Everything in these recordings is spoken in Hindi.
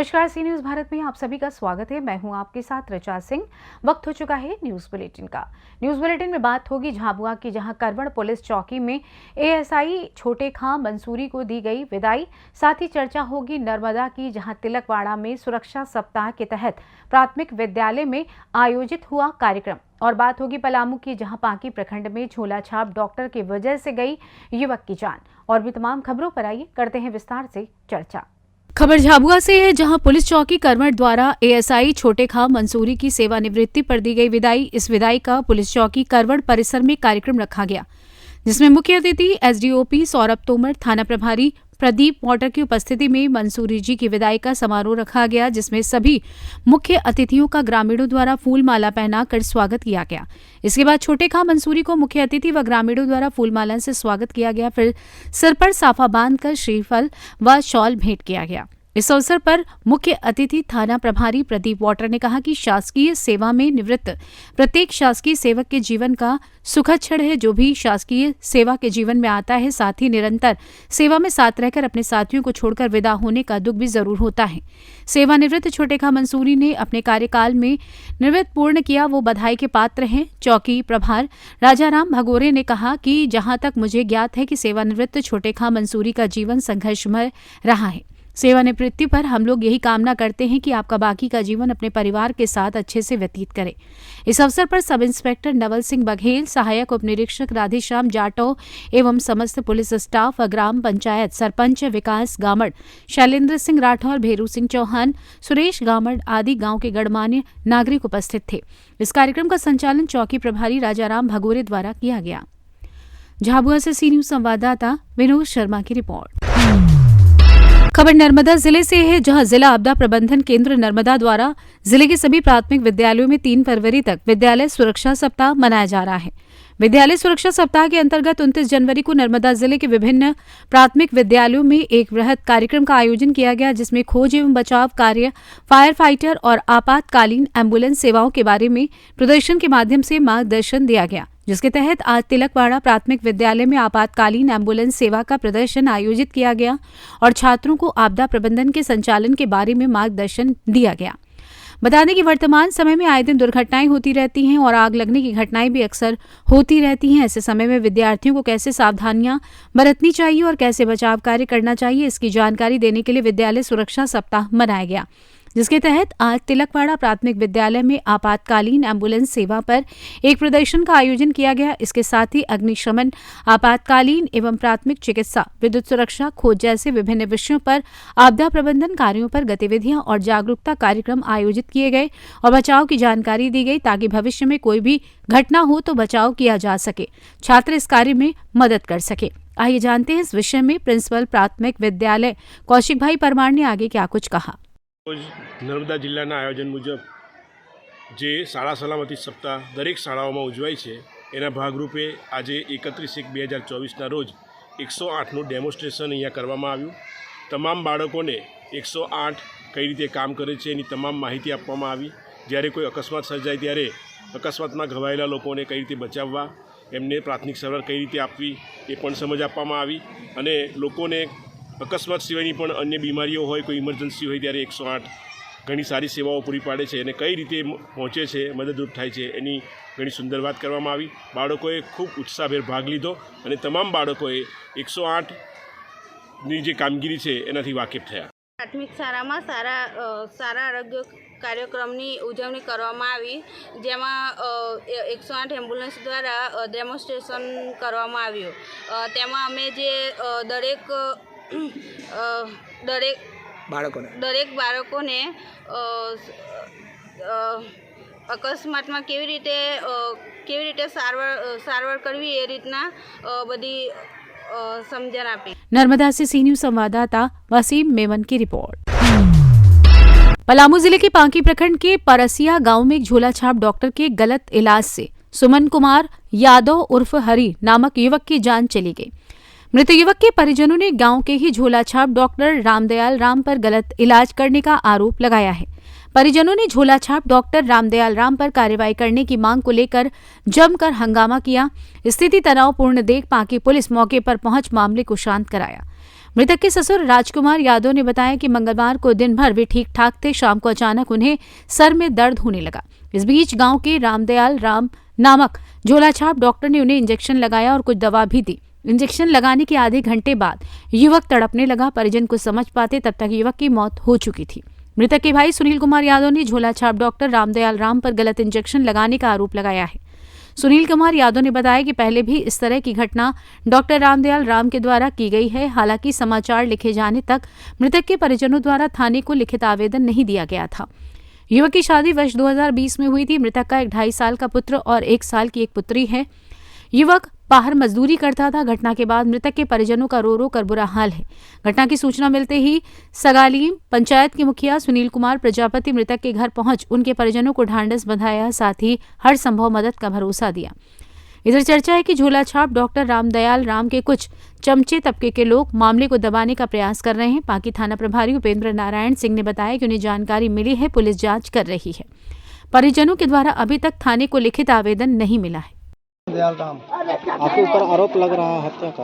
नमस्कार, सी न्यूज भारत में आप सभी का स्वागत है। मैं हूं आपके साथ ऋचा सिंह। वक्त हो चुका है न्यूज बुलेटिन का। न्यूज बुलेटिन में बात होगी झाबुआ की, जहां करवड़ पुलिस चौकी में एएसआई छोटे खां मंसूरी को दी गई विदाई। साथ ही चर्चा होगी नर्मदा की, जहां तिलकवाड़ा में सुरक्षा सप्ताह के तहत प्राथमिक विद्यालय में आयोजित हुआ कार्यक्रम। और बात होगी पलामू की, जहां पांकी प्रखंड में झोला छाप डॉक्टर की वजह से गई युवक की जान। और भी तमाम खबरों पर आइए करते हैं विस्तार से चर्चा। खबर झाबुआ से है, जहां पुलिस चौकी करवड़ द्वारा एएसआई छोटे खां मंसूरी की सेवानिवृत्ति पर दी गई विदाई। इस विदाई का पुलिस चौकी करवड़ परिसर में कार्यक्रम रखा गया, जिसमें मुख्य अतिथि एसडीओपी सौरभ तोमर, थाना प्रभारी प्रदीप मोटर की उपस्थिति में मंसूरी जी की विदाई का समारोह रखा गया, जिसमें सभी मुख्य अतिथियों का ग्रामीणों द्वारा फूल माला पहनाकर स्वागत किया गया। इसके बाद छोटे खां मंसूरी को मुख्य अतिथि व ग्रामीणों द्वारा फूल माला से स्वागत किया गया। फिर सिर पर साफा बांधकर श्रीफल व शॉल भेंट किया गया। इस अवसर पर मुख्य अतिथि थाना प्रभारी प्रदीप वाटर ने कहा कि शासकीय सेवा में निवृत्त प्रत्येक शासकीय सेवक के जीवन का सुखद क्षण है। जो भी शासकीय सेवा के जीवन में आता है, साथ ही निरंतर सेवा में साथ रहकर अपने साथियों को छोड़कर विदा होने का दुख भी जरूर होता है। सेवानिवृत्त छोटे खां मंसूरी ने अपने कार्यकाल में निवृत्त पूर्ण किया, वो बधाई के पात्र हैं। चौकी प्रभार राजाराम भगोरे ने कहा कि जहां तक मुझे ज्ञात है कि सेवानिवृत्त छोटे खां मंसूरी का जीवन संघर्षमय रहा है। सेवानिवृत्ति पर हम लोग यही कामना करते हैं कि आपका बाकी का जीवन अपने परिवार के साथ अच्छे से व्यतीत करें। इस अवसर पर सब इंस्पेक्टर नवल सिंह बघेल, सहायक उप निरीक्षक राधेश्याम जाटव एवं समस्त पुलिस स्टाफ व ग्राम पंचायत सरपंच विकास गामड़, शैलेंद्र सिंह राठौर, भेरू सिंह चौहान, सुरेश गामड़ आदि गांव के गणमान्य नागरिक उपस्थित थे। इस कार्यक्रम का संचालन चौकी प्रभारी राजाराम भगोरे द्वारा किया गया। झाबुआ से सी न्यूज संवाददाता विनोद शर्मा की रिपोर्ट। खबर नर्मदा जिले से है, जहां जिला आपदा प्रबंधन केंद्र नर्मदा द्वारा जिले के सभी प्राथमिक विद्यालयों में 3 फरवरी तक विद्यालय सुरक्षा सप्ताह मनाया जा रहा है। विद्यालय सुरक्षा सप्ताह के अंतर्गत 29 जनवरी को नर्मदा जिले के विभिन्न प्राथमिक विद्यालयों में एक वृहद कार्यक्रम का आयोजन किया गया, जिसमें खोज एवं बचाव कार्य, फायर फाइटर और आपातकालीन एम्बुलेंस सेवाओं के बारे में प्रदर्शन के माध्यम से मार्गदर्शन दिया गया। जिसके तहत आज तिलकवाड़ा प्राथमिक विद्यालय में आपातकालीन एम्बुलेंस सेवा का प्रदर्शन आयोजित किया गया और छात्रों को आपदा प्रबंधन के संचालन के बारे में मार्गदर्शन दिया गया। बता दें कि वर्तमान समय में आए दिन दुर्घटनाएं होती रहती हैं और आग लगने की घटनाएं भी अक्सर होती रहती हैं। ऐसे समय में विद्यार्थियों को कैसे सावधानियां बरतनी चाहिए और कैसे बचाव कार्य करना चाहिए, इसकी जानकारी देने के लिए विद्यालय सुरक्षा सप्ताह मनाया गया, जिसके तहत आज तिलकवाड़ा प्राथमिक विद्यालय में आपातकालीन एम्बुलेंस सेवा पर एक प्रदर्शन का आयोजन किया गया। इसके साथ ही अग्निशमन, आपातकालीन एवं प्राथमिक चिकित्सा, विद्युत सुरक्षा, खोज जैसे विभिन्न विषयों पर आपदा प्रबंधन कार्यों पर गतिविधियां और जागरूकता कार्यक्रम आयोजित किए गए और बचाव की जानकारी दी गई, ताकि भविष्य में कोई भी घटना हो तो बचाव किया जा सके, छात्र इस कार्य में मदद कर सके। आइए जानते हैं इस विषय में प्रिंसिपल प्राथमिक विद्यालय कौशिक भाई परमार ने आगे क्या कुछ कहा। નર્મદા જિલ્લાના આયોજન મુજબ જે શાળા સલામતી સપ્તાહ દરેક શાળાઓમાં ઉજવાય છે, એના ભાગરૂપે આજે 31/1/2024ના રોજ 108નું ડેમોન્સ્ટ્રેશન અહીંયા કરવામાં આવ્યું। તમામ બાળકોને 108 કઈ રીતે કામ કરે છે એની તમામ માહિતી આપવામાં આવી। જ્યારે કોઈ અકસ્માત સર્જાય ત્યારે અકસ્માતમાં ઘવાયેલા લોકોને કઈ રીતે બચાવવા, એમને પ્રાથમિક સારવાર કઈ રીતે આપવી એ પણ સમજ આપવામાં આવી। અને લોકોને અકસ્માત સિવાયની પણ અન્ય બીમારીઓ હોય, કોઈ ઇમરજન્સી હોય ત્યારે 108 ઘણી સારી સેવાઓ પૂરી પાડે છે અને કઈ રીતે પહોંચે છે, મદદરૂપ થાય છે, એની ઘણી સુંદર વાત કરવામાં આવી। બાળકોએ ખૂબ ઉત્સાહભેર ભાગ લીધો અને તમામ બાળકોએ 108ની જે કામગીરી છે એનાથી વાકેફ થયા। પ્રાથમિક શાળામાં સારા આરોગ્ય કાર્યક્રમની ઉજવણી કરવામાં આવી, જેમાં 108 એમ્બ્યુલન્સ દ્વારા ડેમોન્સ્ટ્રેશન કરવામાં આવ્યું। તેમાં અમે જે દરેક બાળકોને અકસ્માતમાં કેવી રીતે સારવાર કરવી એ રીતના બધી સમજણ આપી। नर्मदा से सी न्यूज संवाददाता वसीम मेमन की रिपोर्ट। पलामू जिले के पांकी प्रखंड के परसिया गांव में एक झोला छाप डॉक्टर के गलत इलाज से सुमन कुमार यादव उर्फ हरी नामक युवक की जान चली गई। मृत युवक के परिजनों ने गांव के ही झोला छाप डॉक्टर रामदयाल राम पर गलत इलाज करने का आरोप लगाया है। परिजनों ने झोला छाप डॉक्टर रामदयाल राम पर कार्रवाई करने की मांग को लेकर जमकर हंगामा किया। स्थिति तनावपूर्ण देख पांकी पुलिस मौके पर पहुंच मामले को शांत कराया। मृतक के ससुर राजकुमार यादव ने बताया कि मंगलवार को दिन भर वे ठीक ठाक थे। शाम को अचानक उन्हें सर में दर्द होने लगा। इस बीच गांव के रामदयाल राम नामक झोलाछाप डॉक्टर ने उन्हें इंजेक्शन लगाया और कुछ दवा भी दी। इंजेक्शन लगाने के आधे घंटे बाद युवक तड़पने लगा। परिजन कुछ समझ पाते तब तक युवक की मौत हो चुकी थी। मृतक के भाई सुनील कुमार यादव ने झोलाछाप डॉक्टर रामदयाल राम पर गलत इंजेक्शन लगाने का आरोप लगाया है। सुनील कुमार यादव ने बताया कि पहले भी इस तरह की घटना डॉक्टर रामदयाल राम के द्वारा की गई है। हालांकि समाचार लिखे जाने तक मृतक के परिजनों द्वारा थाने को लिखित आवेदन नहीं दिया गया था। युवक की शादी वर्ष 2020 में हुई थी। मृतक का एक 2.5 साल का पुत्र और 1 साल की एक पुत्री है। युवक बाहर मजदूरी करता था। घटना के बाद मृतक के परिजनों का रो रो कर बुरा हाल है। घटना की सूचना मिलते ही सगालीम पंचायत के मुखिया सुनील कुमार प्रजापति मृतक के घर पहुंच उनके परिजनों को ढांढस बंधाया, साथ ही हर संभव मदद का भरोसा दिया। इधर चर्चा है कि झोलाछाप डॉक्टर रामदयाल राम के कुछ चमचे तबके के लोग मामले को दबाने का प्रयास कर रहे हैं। पांकी थाना प्रभारी उपेंद्र नारायण सिंह ने बताया कि उन्हें जानकारी मिली है, पुलिस जांच कर रही है। परिजनों के द्वारा अभी तक थाने को लिखित आवेदन नहीं मिला है। दयाल राम आपके ऊपर आरोप लग रहा है हत्या का,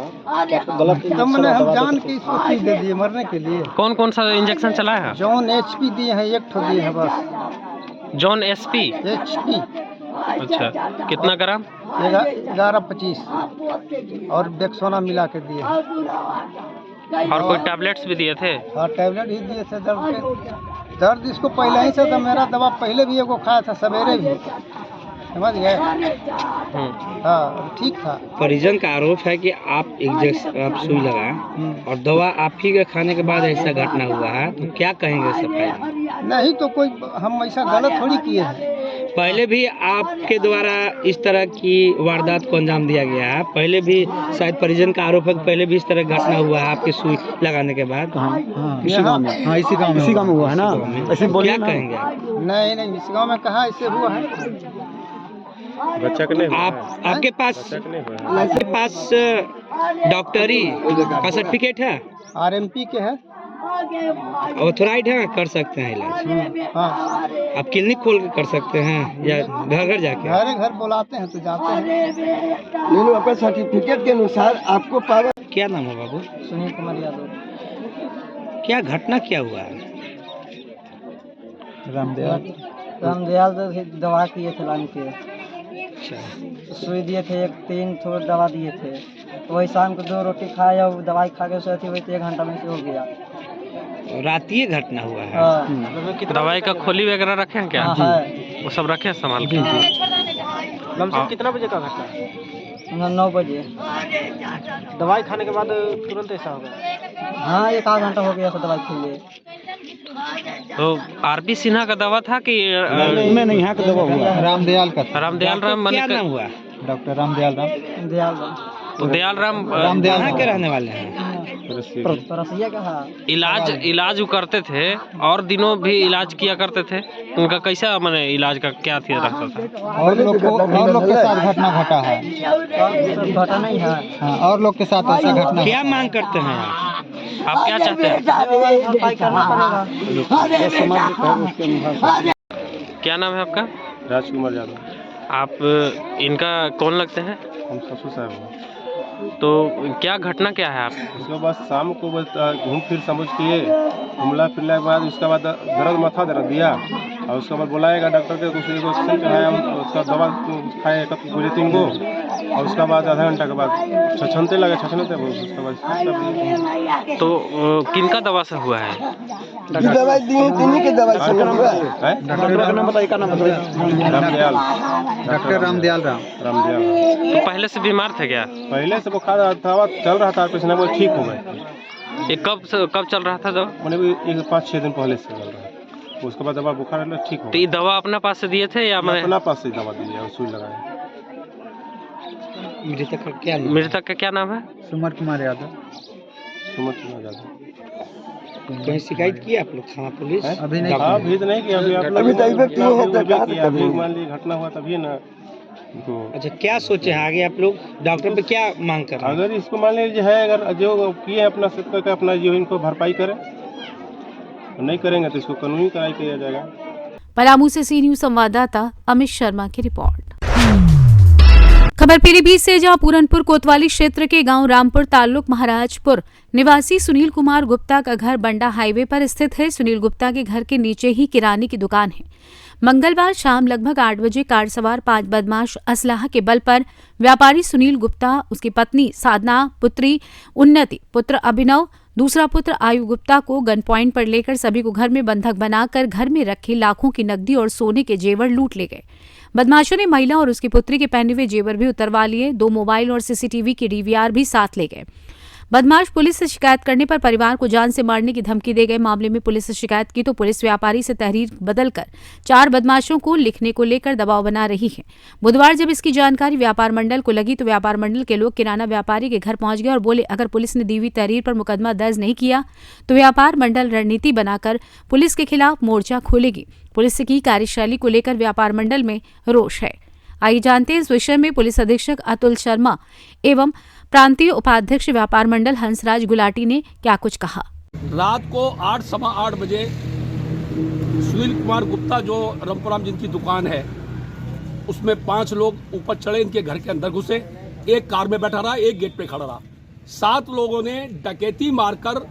गलत तब मैंने हम जान के इसको चीज दे दिए मरने के लिए। कौन कौन सा इंजेक्शन चलाया है? जॉन एचपी दिए हैं, एक ठो दिए हैं बस। John HP? अच्छा, कितना ग्राम? 11-25 और बेक्सोना मिला के दिए। और कोई टैबलेट्स भी दिए थे? हाँ, टैबलेट ही दिए थे दर्द के। दर्द इसको पहले ही से था, मेरा दवा पहले भी एगो खाया था, सवेरे भी, समझ गए। हाँ, ठीक था। परिजन का आरोप है कि आप आप सुई लगाए और दवा आप ही के खाने के बाद ऐसा घटना हुआ है, तो क्या कहेंगे सफाई? नहीं तो कोई हम ऐसा गलत थोड़ी किए हैं। पहले भी आपके द्वारा इस तरह की वारदात को अंजाम दिया गया है। पहले भी शायद परिजन का आरोप है कि पहले भी इस तरह घटना हुआ है आपके सुई लगाने के बाद। इसी गाँव में हुआ है ना। ऐसे क्या कहेंगे? नहीं, इस गाँव में कहा ऐसे हुआ है। बच्चा के नहीं आपके पास डॉक्टरी का सर्टिफिकेट है? आरएमपी के है, ऑथोराइड है, कर सकते हैं इलाज। हाँ, आप क्लिनिक खोल के कर सकते हैं या घर घर जाके? घर घर बुलाते हैं तो जाते हैं। नहीं, आपका सर्टिफिकेट के अनुसार आपको पावर। क्या नाम है बाबू? सुनील कुमार यादव। क्या घटना क्या हुआ है? रामदयाल दवा किए थे लाने के, सुई दिए थे, 3 ठो दवा दिए थे। तो वही शाम को 2 रोटी खाया और दवाई खा के सोए थे, वही 1 घंटा में से हो गया। रात ये घटना हुआ है। दवाई का खोली वगैरह रखे हैं क्या? वो सब रखे हैं संभाल के? कितना बजे का घटना है? 9 बजे। दवाई खाने के बाद तुरंत ऐसा हो गया? हाँ, 1 घंटा हो गया दवाई के लिए। तो आरपी सिन्हा का दवा था कि नहीं, यहाँ का दवा हुआ रामदयाल का। रामदयाल राम? क्या नाम हुआ? डॉक्टर रामदयाल राम। तो दयाल राम कहाँ के रहने वाले हैं? रसिया का है। इलाज वो करते थे और दिनों भी इलाज किया करते थे। उनका कैसा माने इलाज का क्या थी रहता था? और लोग के साथ घटना घटा है। घटा नहीं है। हाँ, और लोग के साथ ऐसा घटना। क्या मांग करते हैं आप क्या चाहते हैं? क्या नाम है आपका? राजकुमार यादव। आप इनका कौन लगते हैं? हम ससुर साहब हैं। तो क्या घटना क्या है? आप उसके बाद शाम को बस घूम फिर समझ किए, घूमला फिरला के बाद उसके बाद दर्द माथा दर्द दिया और उसके बाद बुलाएगा डॉक्टर के, दूसरे को एक्शन चढ़ाया, उसका दवा खाए 3 गो और उसके बाद आधा घंटा के बाद छछनते लगे, छछनते उसके बाद। तो किनका दवा से हुआ है? दवाई दी तीन के दवाई से हुआ है। डॉक्टर का नाम बताइए, क्या नाम बताइए? रामदयाल। डॉक्टर रामदयाल राम। तो पहले से बीमार थे क्या? पहले से बुखार दवा चल रहा था, कुछ ना कुछ ठीक हो गए। ये कब चल रहा था दवा? मैंने भी 5-6 दिन पहले से चल रहा है। उसके बाद दवा बुखार ठीक हो तो ये दवा अपना पास से दिए थे या मैंने अपना पास से दवा दी है, सुई लगाए। मृतक का क्या नाम है? सुमर कुमार यादव। सुमर कुमार यादव। कोई शिकायत की आप लोग थाना पुलिस? अभी नहीं। अभी तो नहीं किया, अभी मान लीजिए घटना हुआ तभी ना। तो अच्छा, क्या सोचे हैं आगे आप लोग? डॉक्टर पे क्या मांग कर रहे हैं? अगर इसको मान लीजिए है, अगर जो किए अपना सब करके अपना जो इनको भरपाई करें, नहीं करेंगे तो इसको कानूनी कार्रवाई किया जाएगा। पलामू से सी न्यूज संवाददाता अमित शर्मा की रिपोर्ट। खबर पीलीभीत से, जहां पूरनपुर कोतवाली क्षेत्र के गांव रामपुर ताल्लुक महाराजपुर निवासी सुनील कुमार गुप्ता का घर बंडा हाईवे पर स्थित है। सुनील गुप्ता के घर के नीचे ही किराने की दुकान है। मंगलवार शाम लगभग 8 बजे कार सवार 5 बदमाश असलाह के बल पर व्यापारी सुनील गुप्ता, उसकी पत्नी साधना, पुत्री उन्नति, पुत्र अभिनव, दूसरा पुत्र आयु गुप्ता को गन पॉइंट पर लेकर सभी को घर में बंधक बनाकर घर में रखे लाखों की नकदी और सोने के जेवर लूट ले गए। बदमाशों ने महिला और उसकी पुत्री के पहने हुए जेवर भी उतरवा लिए। 2 मोबाइल और सीसीटीवी की डीवीआर भी साथ ले गए। बदमाश पुलिस से शिकायत करने पर परिवार को जान से मारने की धमकी दे गए। मामले में पुलिस से शिकायत की तो पुलिस व्यापारी से तहरीर बदलकर 4 बदमाशों को लिखने को लेकर दबाव बना रही है। बुधवार जब इसकी जानकारी व्यापार मंडल को लगी तो व्यापार मंडल के लोग किराना व्यापारी के घर पहुंच गए और बोले, अगर पुलिस ने दी हुई तहरीर पर मुकदमा दर्ज नहीं किया तो व्यापार मंडल रणनीति बनाकर पुलिस के खिलाफ मोर्चा खोलेगी। पुलिस की कार्यशैली को लेकर व्यापार मंडल में रोष है। आइए जानते हैं इस विषय में पुलिस अधीक्षक अतुल शर्मा एवं प्रांतीय उपाध्यक्ष व्यापार मंडल हंसराज गुलाटी ने क्या कुछ कहा। रात को 8:15 बजे सुनील कुमार गुप्ता जो रामपुराम जिनकी दुकान है उसमें 5 लोग ऊपर चढ़े, इनके घर के अंदर घुसे। एक कार में बैठा रहा, एक गेट पे खड़ा रहा। 7 लोगों ने डकैती मारकर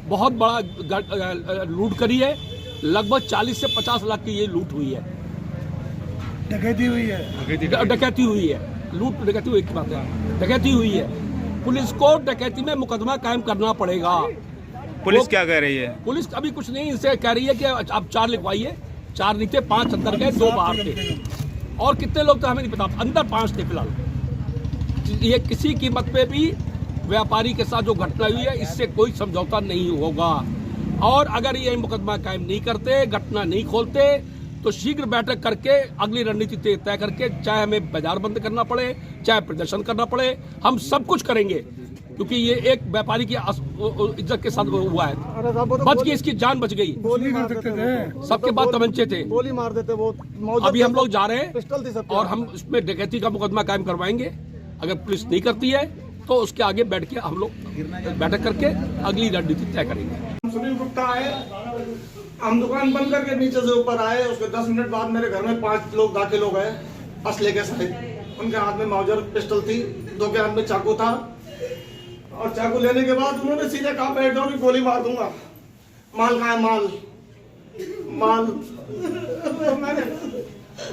बहुत बड़ा लूट करी है। लगभग 40 से 50 लाख की ये लूट हुई है। डकैती हुई है, लूट डकैती हुई, एक बात है, डकैती हुई है। पुलिस को डकैती में मुकदमा कायम करना पड़ेगा। पुलिस क्या कह रही है? पुलिस अभी कुछ नहीं, इनसे कह रही है कि आप 4 लिखवाइए। 4 नहीं थे, 5 अंदर गए, 2 बाहर थे। और कितने लोग थे हमें नहीं पता, अंदर 5 थे फिलहाल। ये किसी कीमत पे भी व्यापारी के साथ जो घटना हुई है इससे कोई समझौता नहीं होगा। और अगर ये मुकदमा कायम नहीं करते, घटना नहीं खोलते तो शीघ्र बैठक करके अगली रणनीति तय करके, चाहे हमें बाजार बंद करना पड़े, चाहे प्रदर्शन करना पड़े, हम सब कुछ करेंगे। क्योंकि ये एक व्यापारी की इज्जत के साथ हुआ है। बच गई, इसकी जान बच गई। गोली मार देते थे, सबके पास तमंचे थे, गोली मार देते वो। अभी हम लोग जा रहे हैं पिस्टल थी सबके और हम इसमें डकैती का मुकदमा कायम करवाएंगे। अगर पुलिस नहीं करती है तो उसके आगे बैठ के हम लोग बैठक करके अगली रणनीति तय करेंगे। सुनील गुप्ता आए, हम दुकान बंद करके नीचे से ऊपर आए। उसके 10 मिनट बाद मेरे घर में 5 लोग दाखिल हो गए असले के साथ। उनके हाथ में माउजर पिस्टल थी, 2 के हाथ में चाकू था। और चाकू लेने के बाद उन्होंने सीधे कहा, बैठ जाओ, गोली मार दूंगा। माल कहाँ है? माल तो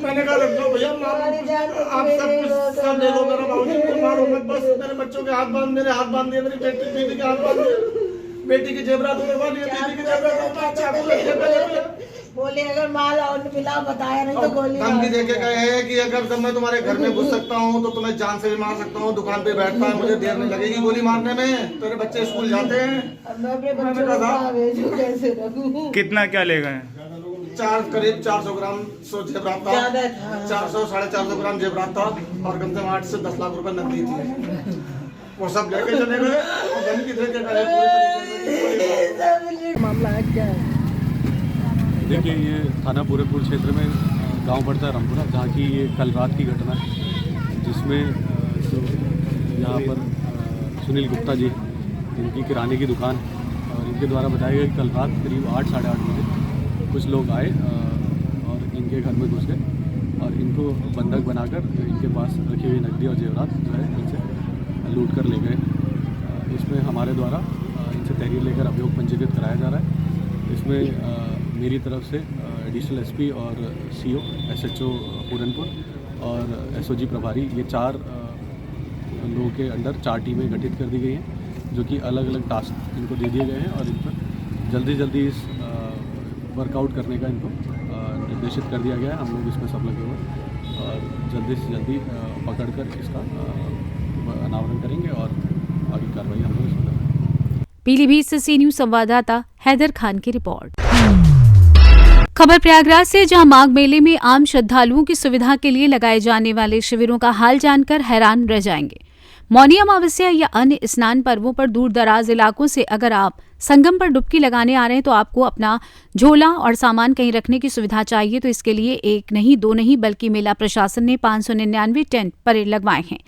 मैंने कहा, रख लो भैया, आप सब ले लो, मेरा भाई को मारो मत, बस मेरे बच्चों के हाथ बांध, मेरे हाथ बांध दिए, मेरी बेटी के हाथ बांध दिए, बेटी की जेवरात उड़वा लिए, दीदी की जेवरात चाकू लेके बोले अगर माल और मिला बताया नहीं तो गोली। धमकी देके गए हैं कि अगर जब मैं तुम्हारे घर में घुस सकता हूँ तो तुम्हें जान से भी मार सकता हूँ। दुकान पे बैठता है, मुझे देर नहीं लगेगी गोली मारने में। तेरे बच्चे स्कूल जाते हैं। कितना क्या ले गए? करीब 400 ग्राम जेवरात था, 400-450 ग्राम जेवरात था और कम से कम 8 से 10 लाख रुपए नकदी थी। वो सब लेके चले गए और धमकी देके गए। मामला है क्या है? देखिए, ये थाना पूरनपुर क्षेत्र में गांव पड़ता है रामपुरा, जहाँ की ये कल रात की घटना है, जिसमें जो यहाँ पर सुनील गुप्ता जी, इनकी किराने की दुकान, और इनके द्वारा बताया गया कि कल रात करीब 8-8:30 बजे कुछ लोग आए और इनके घर में घुस गए और इनको बंधक बनाकर इनके पास रखी हुई नकदी और जेवरात जो है इनसे लूट कर ले गए। इसमें हमारे द्वारा इनसे तहरीर लेकर अभियोग पंजीकृत कराया जा रहा है। इसमें मेरी तरफ से एडिशनल एसपी और सीओ, एसएचओ पूरनपुर और एसओजी प्रभारी, ये 4 लोगों के अंडर 4 टीमें गठित कर दी गई हैं, जो कि अलग अलग टास्क इनको दे दिए गए हैं और इन पर जल्दी इस वर्कआउट करने का इनको निर्देशित कर दिया गया है। हम लोग इसमें सब लगे हुए और जल्दी से जल्दी पकड़कर इसका अनावरण करेंगे और आगे कार्रवाई हम लोग इसमें करेंगे। पीलीभीत से सी न्यूज संवाददाता हैदर खान की रिपोर्ट। खबर प्रयागराज से, जहां माघ मेले में आम श्रद्धालुओं की सुविधा के लिए लगाए जाने वाले शिविरों का हाल जानकर हैरान रह जाएंगे। मौनी अमावस्या या अन्य स्नान पर्वों पर दूर दराज इलाकों से अगर आप संगम पर डुबकी लगाने आ रहे हैं तो आपको अपना झोला और सामान कहीं रखने की सुविधा चाहिए। तो इसके लिए 1 नहीं 2 नहीं बल्कि मेला प्रशासन ने 599 टेंट परेड लगवाए हैं।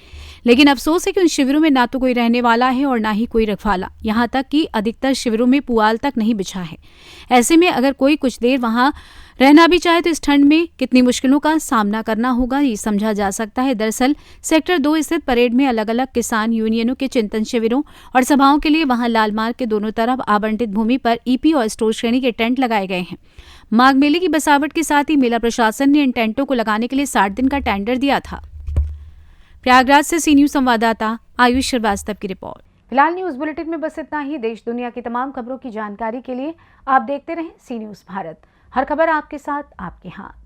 लेकिन अफसोस है कि उन शिविरों में ना तो कोई रहने वाला है और ना ही कोई रखवाला। यहाँ तक कि अधिकतर शिविरों में पुआल तक नहीं बिछा है। ऐसे में अगर कोई कुछ देर वहां रहना भी चाहे तो इस ठंड में कितनी मुश्किलों का सामना करना होगा ये समझा जा सकता है। दरअसल सेक्टर 2 स्थित परेड में अलग अलग किसान यूनियनों के चिंतन शिविरों और सभाओं के लिए वहां लाल मार्ग के दोनों तरफ आवंटित भूमि पर ईपी और स्टोर श्रेणी के टेंट लगाए गए हैं। माघ मेले की बसावट के साथ ही मेला प्रशासन ने इन टेंटों को लगाने के लिए 60 दिन का टेंडर दिया था। प्रयागराज से सी न्यूज संवाददाता आयुष श्रीवास्तव की रिपोर्ट। फिलहाल न्यूज बुलेटिन में बस इतना ही। देश दुनिया की तमाम खबरों की जानकारी के लिए आप देखते रहें सी न्यूज भारत। हर खबर आपके साथ, आपके हाथ।